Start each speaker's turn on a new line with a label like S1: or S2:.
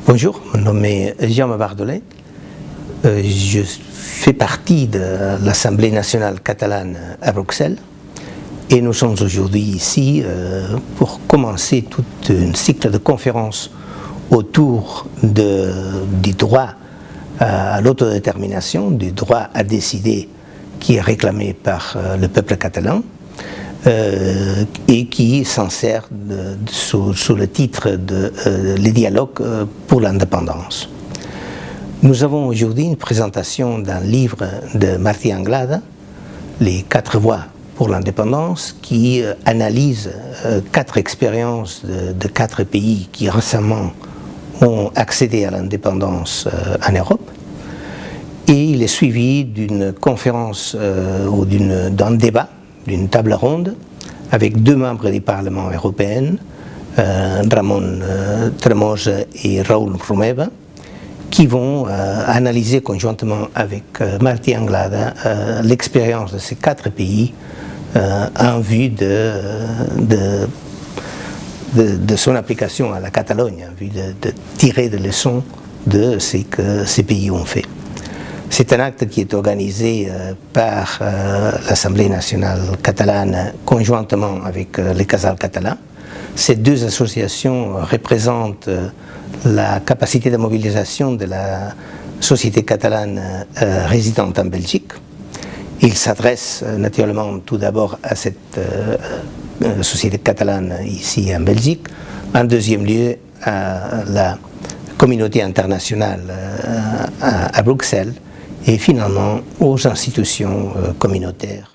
S1: Bonjour, mon nom est Jaume Bardolet. Je fais partie de l'Assemblée nationale catalane à Bruxelles et nous sommes aujourd'hui ici pour commencer tout un cycle de conférences autour du droit à l'autodétermination, du droit à décider qui est réclamé par le peuple catalan et qui s'insère sous le titre de les dialogues pour l'indépendance. Nous avons aujourd'hui une présentation d'un livre de Martí Anglada, Les 4 voies pour l'indépendance, qui analyse 4 expériences de 4 pays qui récemment ont accédé à l'indépendance en Europe. Et il est suivi d'une conférence ou d'un débat, d'une table ronde, avec 2 membres du Parlement européen, Ramon Tremosa et Raúl Romeva, qui vont analyser conjointement avec Martí Anglada l'expérience de ces 4 pays en vue de son application à la Catalogne, en vue de tirer des leçons de ce que ces pays ont fait. C'est un acte qui est organisé par l'Assemblée nationale catalane conjointement avec les Casals catalans. Ces 2 associations représentent la capacité de mobilisation de la société catalane résidente en Belgique. Il s'adresse naturellement tout d'abord à cette société catalane ici en Belgique, en deuxième lieu à la communauté internationale à Bruxelles et finalement aux institutions communautaires.